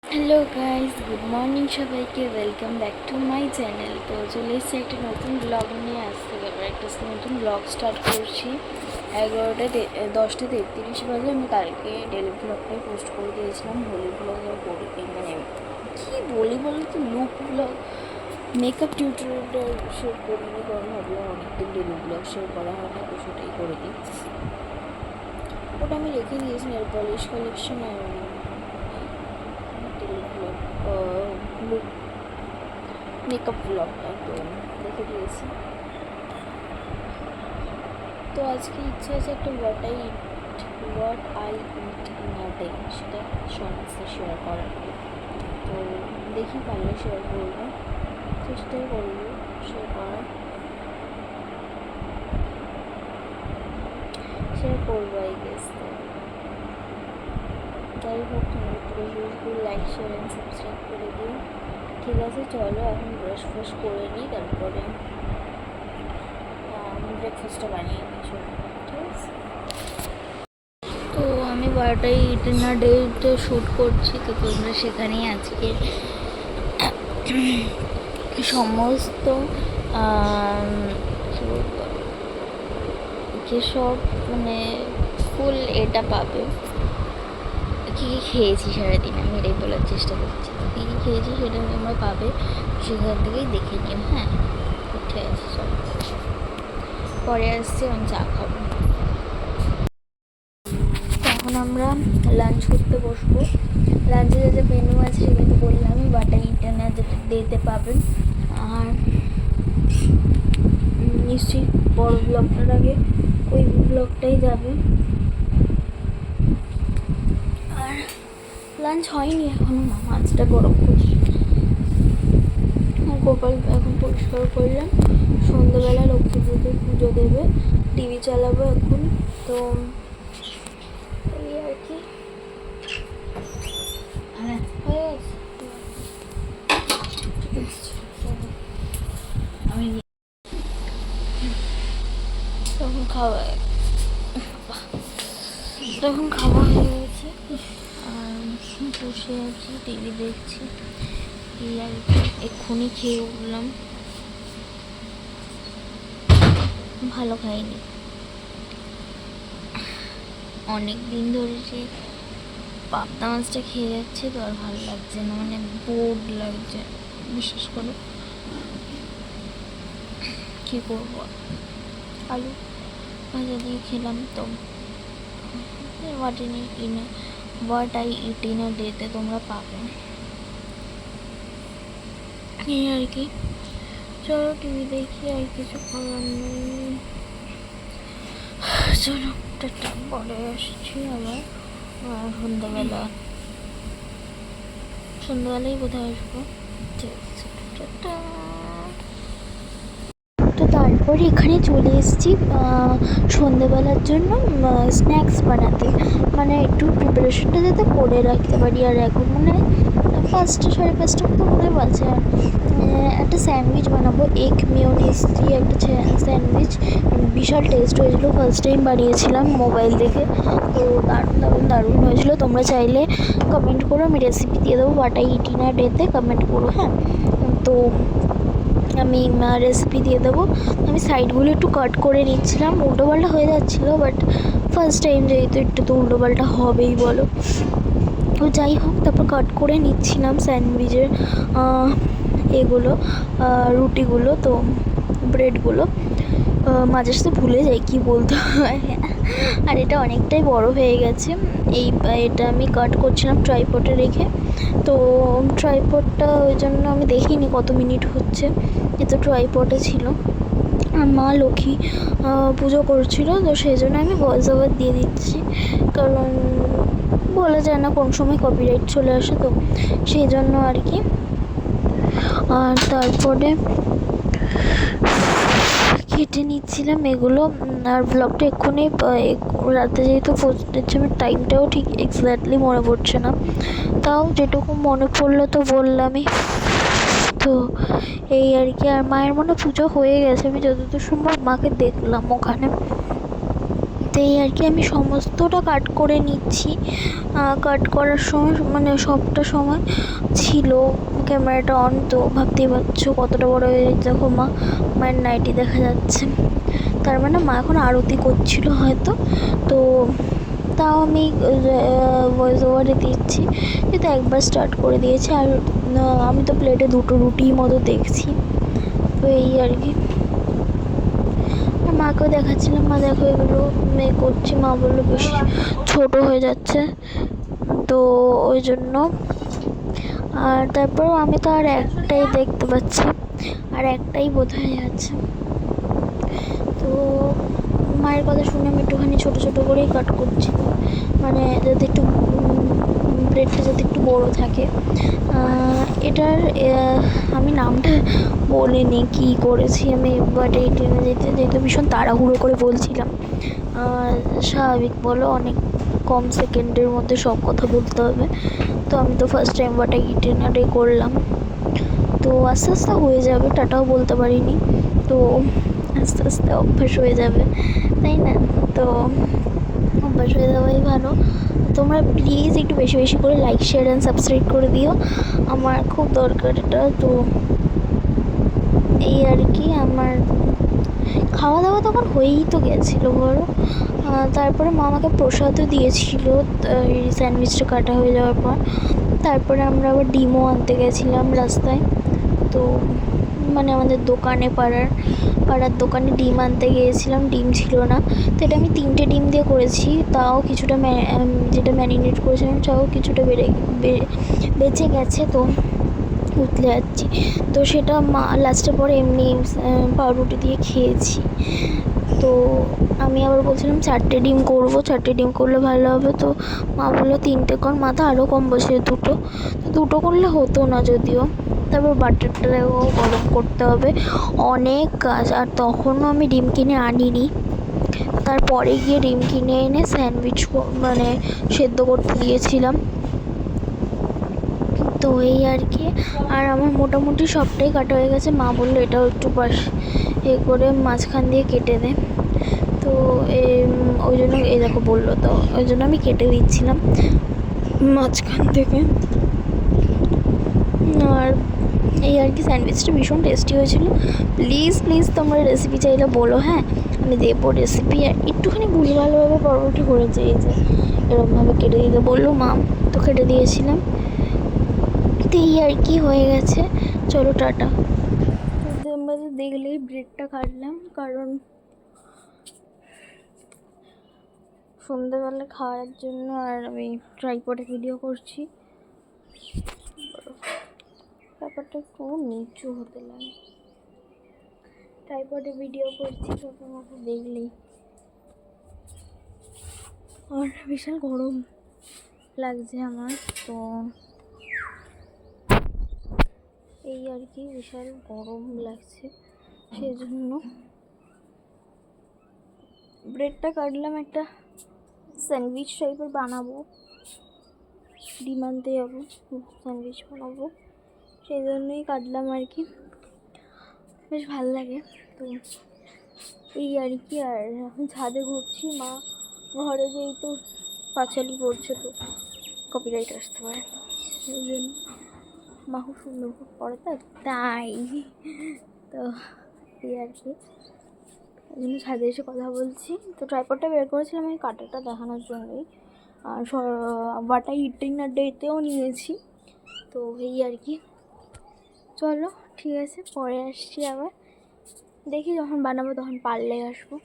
Hello guys, good morning সবাইকে। Welcome back to my channel. তো চলে এসেছি একটা নতুন ব্লগ নিয়ে। আসতে এবার একটা নতুন ব্লগ স্টার্ট করছি। 10:33 বাজে। আমি কালকে ডেলি ব্লগটাই পোস্ট করে দিয়েছিলাম। হোলি ব্লগের বলি, মানে কী বলি বলো তো, লুক ব্লগ, মেকআপ টিউটোরিয়ালটা শেয়ার করিনি, কারণ ভাবলাম অনেকদিন ডেলি ব্লগ শেয়ার করা হয় না, তো সেটাই করে দিই। ওটা আমি রেখে দিয়েছি নেল পলিশ কালেকশন আর লুক মেকআপ ব্লগটা, তো রেখে দিয়েছি। তো আজকে ইচ্ছে আছে একটা what I it in a day, সেটা সঙ্গে শেয়ার করার। তো দেখি পারলে শেয়ার করবো, চেষ্টাই করবো শেয়ার করবো আই গেস। তো যাই হোক, তোমরা একটু লাইক শেয়ার অ্যান্ড সাবস্ক্রাইব করে দিও। ঠিক আছে, চলো এখন ব্রাশ ফ্রাশ করে নিই, তারপরে ব্রেকফাস্টটা বানিয়ে নিই। চলো, ঠিক আছে। তো আমি বারোটায় ডিনার ডেতে শ্যুট করছি, তো তোমরা সেখানেই আজকে সমস্ত যেসব মানে ফুল এটা পাবে। কী কী খেয়েছি সারাদিন আমি এটাই বলার চেষ্টা করছি। কী কী খেয়েছি সেটা তোমরা পাবে, সেখান থেকেই দেখে নিও। হ্যাঁ, ঠিক আছে, চলো পরে আসছি, আমি চা খাবো। এখন আমরা লাঞ্চ করতে বসবো। লাঞ্চে যে মেনু আছে সেটা তো বললামই, বাটা ইন্টারনেট যেটা ডেতে পাবেন। আর নিশ্চয়ই বড় ব্লগটার আগে ওই ব্লগটাই যাবে। আর লাঞ্চ হয়নি এখনো, মাছটা গরম করছি। আর গোপাল এখন পরিষ্কার করলাম। সন্ধ্যেবেলা লক্ষ্মী পুজো দেবে, টিভি চালাবো এখন। তো এই আর কি আমি তখন খাওয়া হয়ে গেছে, আর বসে আছি, টিভি দেখছি। এই আর কি, এক্ষুনি খেয়ে উঠলাম। ভালো খাইনি, অনেক দিন ধরে যে পাবদা মাছটা খেয়ে যাচ্ছে, তো আর ভালো লাগছে না, মানে বোর লাগছে বিশেষ করে। কী করবো, আলু ভাজা দিয়ে খেলাম। তো what I it in a ডেতে তোমরা পাবে, এই আর কি। চলো টিভি দেখি, আর কিছু করার নেই। চলো টাটা, পরে আসছি আবার সন্ধ্যাবেলায় কোথায় আসবো। ঠিক আছে, টাটা। তো তারপরে এখানে চলে এসেছি সন্ধ্যেবেলার জন্য স্ন্যাক্স বানাতে, মানে একটু প্রিপারেশনটা যাতে করে রাখতে পারি। আর এখন মানে 5টা 5:30 মতো মনে বাজে। আর একটা স্যান্ডউইচ বানাবো, এগ মেয়োনিজ দিয়ে একটা স্যান্ডউইচ। বিশাল টেস্ট হয়েছিলো, ফার্স্ট টাইম বানিয়েছিলাম মোবাইল দেখে। তো দারুণ হয়েছিলো। তোমরা চাইলে কমেন্ট করো, আমি রেসিপি দিয়ে দেবো। What I it in a ডেতে কমেন্ট করো, হ্যাঁ। তো আমি রেসিপি দিয়ে দেবো। আমি সাইডগুলো একটু কাট করে নিচ্ছিলাম, উল্টোপাল্টা হয়ে যাচ্ছিলো, বাট ফার্স্ট টাইম যেহেতু একটু তো উল্টোপাল্টা হবেই বলো। তো যাই হোক, তারপর কাট করে নিচ্ছিলাম স্যান্ডউইচের এগুলো, রুটিগুলো, তো ব্রেডগুলো। মাঝে সাথে ভুলে যাই কী বলতে হয়। আর এটা অনেকটাই বড় হয়ে গেছে। এটা আমি কাট করছিলাম ট্রাইপডে রেখে। তো ট্রাইপডটা ওই জন্য আমি দেখিনি কত মিনিট হচ্ছে, এটা ট্রাইপডে ছিল। আর মা লক্ষ্মী পুজো করছিল, তো সেই জন্য আমি ভয়েস ওভার দিয়ে দিচ্ছি, কারণ বলা যায় না কোন সময় কপিরাইট চলে আসে, তো সেই জন্য আর কি। আর তারপরে কেটে নিচ্ছিলাম এগুলো। আর ব্লগটা এক্ষুনি রাতে যেহেতু পোস্ট দিচ্ছি, আমার টাইমটাও ঠিক এক্স্যাক্টলি মনে পড়ছে না, তাও যেটুকু মনে পড়লো তো বললামই। তো এই আর কি। আর মায়ের মনে পুজো হয়ে গেছে, আমি যতদূর সম্ভব মাকে দেখলাম ওখানে। তো এই আর কি আমি সমস্তটা কাট করে নিচ্ছি। কাট করার সময় মানে সবটা সময় ছিল ক্যামেরাটা অন, তো ভাবতেই পারছো কতটা বড় হয়ে যাচ্ছে। দেখো মায়ের নাইটি দেখা যাচ্ছে, তার মানে মা এখন আরতি করছিল হয়তো। তো তাও আমি ভয়েস ওভারে দিচ্ছি, যেহেতু একবার স্টার্ট করে দিয়েছি। আর আমি তো প্লেটে 2টো রুটি মতো দেখছি। তো এই আর কি মাকেও দেখাচ্ছিলাম, মা দেখো এগুলো মেয়ে করছি। মা বললো বেশি ছোটো হয়ে যাচ্ছে, তো ওই জন্য। আর তারপর আমি তো আর একটাই দেখতে পাচ্ছি, আর একটাই বোধ হয়ে যাচ্ছে। তো মায়ের কথা শুনে আমি একটুখানি ছোটো ছোটো করেই কাট করছি, মানে যাতে একটু ব্রেডটা যাতে একটু বড়ো থাকে। এটার আমি নামটা বলিনি কী করেছি আমি, বাট এই ট্রেনে যেতে ভীষণ তাড়াহুড়ো করে বলছিলাম। স্বাভাবিক বলো, অনেক কম সেকেন্ডের মধ্যে সব কথা বলতে হবে। তো আমি তো ফার্স্ট টাইম বাটা ইটেনারে করলাম, তো আস্তে আস্তে হয়ে যাবে। টাটাও বলতে পারিনি, তো আস্তে আস্তে অভ্যাস হয়ে যাবে, তাই না? তো অভ্যাস হয়ে যাওয়াই ভালো। তোমরা প্লিজ একটু বেশি বেশি করে লাইক, শেয়ার অ্যান্ড সাবস্ক্রাইব করে দিও, আমার খুব দরকার এটা। তো এই আর কি, আমার খাওয়া দাওয়া তখন হয়েই তো গেছিলো বলো। তারপরে মা আমাকে প্রসাদও দিয়েছিল এই স্যান্ডউইচটা কাটা হয়ে যাওয়ার পর। তারপরে আমরা আবার ডিমও আনতে গেছিলাম রাস্তায়। তো মানে আমাদের দোকানে পাড়ার দোকানে ডিম আনতে গিয়েছিলাম, ডিম ছিল না। তো এটা আমি 3টে ডিম দিয়ে করেছি, তাও কিছুটা যেটা ম্যারিনেট করেছিলাম তাও কিছুটা বেঁচে গেছে, তো উতলে যাচ্ছি। তো সেটা মা লাস্টের পরে এমনি পাউরুটি দিয়ে খেয়েছি। তো আমি আবার বলছিলাম 4টে ডিম করবো, 4টে ডিম করলে ভালো হবে। তো মা বললো 3টে কর, মা তো আরও কম বসে 2টো করলে হতো না যদিও। তারপর বাটারটাও গরম করতে হবে, অনেক কাজ। আর তখনও আমি ডিম কিনে আনিনি, তারপরে গিয়ে ডিম কিনে এনে স্যান্ডউইচ মানে সেদ্ধ করতে দিয়েছিলাম। তো এই আর কি, আর আমার মোটামুটি সবটাই কাটা হয়ে গেছে। মা বললো এটাও একটু করে মাঝখান দিয়ে কেটে দে। তো ওই জন্য এই দেখো বললো, তো ওই জন্য আমি কেটে দিচ্ছিলাম মাঝখান থেকে। আর এই আর কি, স্যান্ডউইচটা ভীষণ টেস্টি হয়েছিল। প্লিজ তোমরা রেসিপি চাইলে বলো, হ্যাঁ আমি দেবো রেসিপি। আর একটুখানি ভুলভালভাবে পরোটি করেছে, এই যে এরকমভাবে কেটে দিতে বললো মা, তো কেটে দিয়েছিলাম। তো এই আর কি হয়ে গেছে, চলো টাটা। তোমরা তো দেখলেই ব্রেডটা কাটলাম, কারণ সন্ধ্যেবেলা খাওয়ার জন্য। আর আমি ট্রাইপডে ভিডিও করছি, ব্যাপারটা একটু নিচু হতে লাগে। ট্রাইপডে ভিডিও করছি, তো তোমাকে দেখলেই। আর বিশাল গরম লাগছে আমার, তো এই আর কি, বিশাল গরম লাগছে, সেই জন্য ব্রেডটা কাটলাম। একটা স্যান্ডউইচ টাইপের বানাবো, ডিম আনতে যাবো, স্যান্ডউইচ বানাবো, সেই জন্যই কাটলাম আর কি। বেশ ভালো লাগে। তো এই আর কি, আর এখন ছাদে ঘুরছি। মা ঘরে যেই তো পাঁচালি করছে, তো কপিরাইট আসতে পারে, সেই জন্য মা খুব সুন্দর করে, তাই তো এই আর কি, ওই জন্য ছাদে এসে কথা বলছি। তো ট্রাইপডটা বের করেছিলাম আমি কাটাটা দেখানোর জন্যই, আর বাটা ইটেনারেও নিয়েছি। তো এই আর কি, চলো ঠিক আছে, পরে আসছি আবার, দেখি যখন বানাবো তখন পারলে আসবো।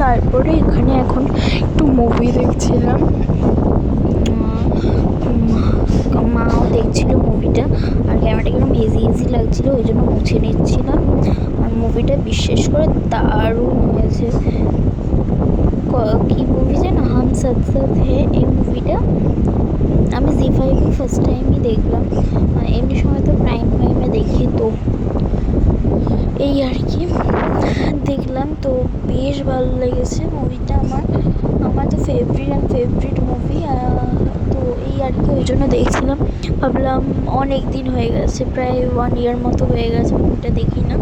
তারপরে এখানে এখন একটু মুভি দেখছিলাম, মাও দেখছিল মুভিটা। আর ক্যামেরাটা কিরকম হেজি লাগছিলো, ওই জন্য মুছে নিচ্ছিলাম। আর মুভিটা বিশেষ করে দারুণ হয়েছে। কী মুভি যেন, হাম সাথ সাথ হে, এই মুভিটা আমি ZEE5 ফার্স্ট টাইমই দেখলাম, এমনি সময় তো প্রাইমে দেখি। তো এই আর কি দেখলাম, তো বেশ ভালো লেগেছে মুভিটা। আমার তো ফেভারিট মুভি। তো এই আর কি, ওই জন্য দেখছিলাম। ভাবলাম অনেক দিন হয়ে গেছে, প্রায় 1 year মতো হয়ে গেছে মুভিটা দেখি না,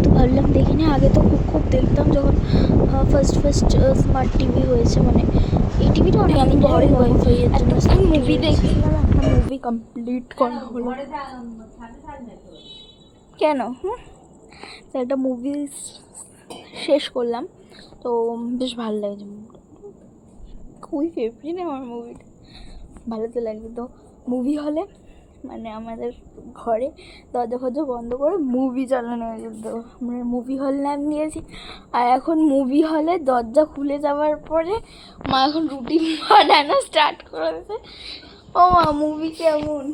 তো ভাবলাম দেখি না। আগে তো খুব খুব দেখতাম যখন ফার্স্ট স্মার্ট টিভি হয়েছে, মানে এই টিভিটা অনেক দিন পরে ওয়াইফাই এর জন্য মুভি দেখছিলাম, একটা মুভি কমপ্লিট করা হলো। কেন তো একটা মুভি শেষ করলাম, তো বেশ ভালো লাগছে। খুবই ফেভারিট আমার মুভিটা, ভালো তো লাগবে। তো মুভি হলে মানে আমাদের ঘরে দরজা ফরজা বন্ধ করে মুভি চালানো হয়ে যেত, মানে মুভি হল নাম দিয়েছি। আর এখন মুভি হলে দরজা খুলে যাওয়ার পরে মা এখন রুটি বানানো স্টার্ট করেছে। ও মা, মুভি কেমন,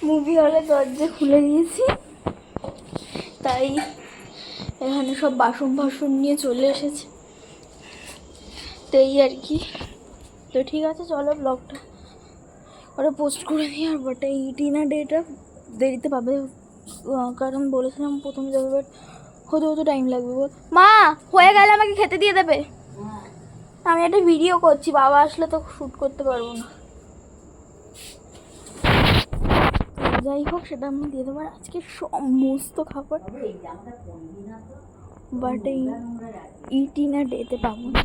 মুভি হলে দরজা খুলে দিয়েছি, তাই এখানে সব বাসন নিয়ে চলে এসেছে, তো এই আর কি। তো ঠিক আছে, চলো ব্লগটা ওরা পোস্ট করে দিই। আর বটে এই ডিনার ডেটা দেরিতে পাবে, কারণ বলেছিলাম প্রথমে যাবে, বাট হতে টাইম লাগবে। বল মা, হয়ে গেলে আমাকে খেতে দিয়ে দেবে। আমি একটা ভিডিও করছি, বাবা আসলে তো শ্যুট করতে পারবো না। যাই হোক, সেটা আমি দিয়ে দেবো। আজকে সমস্ত খাবার, বাট এই ডিনার ডেতে পাবো না।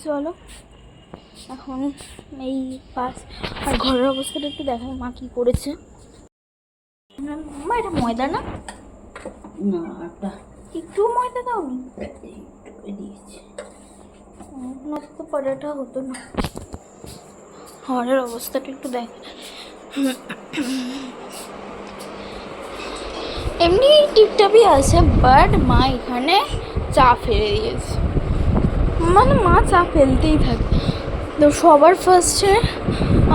চলো এখন এই পাস আর ঘরের অবস্থাটা একটু দেখাই, মা কি করেছে। মা, এটা ময়দা না? একটু ময়দা দাওনি? না তো পরোটা হতো না। ঘরের অবস্থাটা একটু দেখ। এমনি টিপটাপই আছে, বাট মা এখানে চা ফেলে দিয়েছে, মানে মা চা ফেলতেই থাকে। তো সবার ফার্স্টে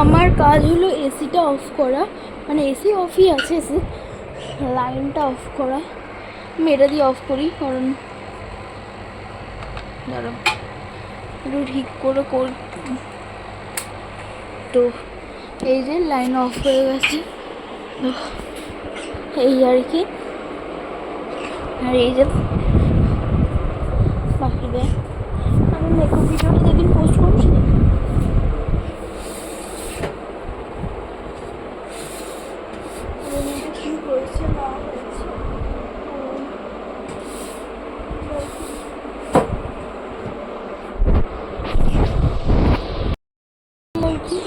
আমার কাজ হলো এসিটা অফ করা, মানে এসি অফই আছে, এসি লাইনটা অফ করা। আমি এটা দিয়ে অফ করি, কারণ দাঁড়াও একটু ঠিক করে তো এই যে লাইন অফ হয়ে গেছে, এই আর কি। আর এই যে বাকি দেয়, আমি মেকআপ ভিডিওটা যেদিন পোস্ট করবো সেদিন কী হয়েছে না হয়েছে।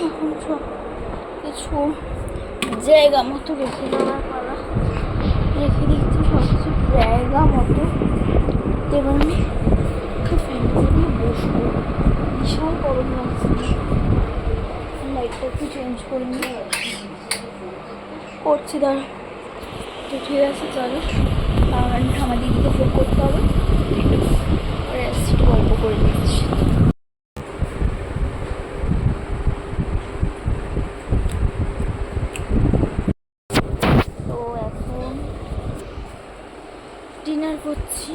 এখন সব কিছু জায়গা মতো রেখে দেওয়ার পালা, রেখে দিচ্ছি সব কিছু জায়গা মতো। এবার আমি ফ্যানটা দিয়ে বসবো, বিশাল গরম লাগছে, লাইটটা একটু চেঞ্জ করে নিয়ে করছি দাঁড়া। তো ঠিক আছে, চলো আমার দিদিকে ফোন করতে হবে, আর একটু গল্প করে দিচ্ছি। তো এখন ডিনার করছি,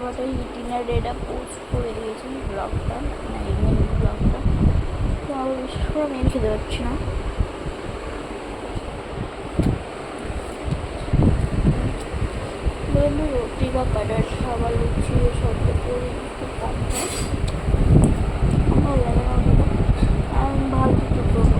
বাট ওই ডিনার ডেটা পোস্ট করে দিয়েছি ব্লগটা, মানে মেন ব্লগটা। তো আবার বিশেষ করে আমি খেতে পারছি না। রুটি বা পরোটা বা লুচি এসব করে একটু কম হয়, ভালো লাগে না ওটা। আমি ভালো কিছু করবো।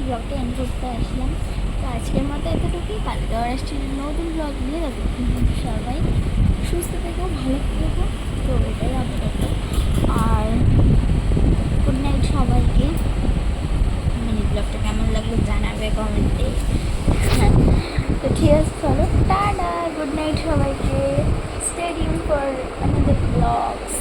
ব্লগটা এন্ড করতে আসলাম। তো আজকের মতো এতটুকুই, কালকে আবার আসছি নতুন ব্লগ নিয়ে। সবাই সুস্থ থেকো, ভালো থেকো, তো এটাই আপাতত। আর গুড নাইট সবাইকে। মিনি ব্লগটা কেমন লাগলো জানাবে কমেন্টে। তো ঠিক আছে, চলো টাটা, গুড নাইট সবাইকে। Stay tune for another blogs.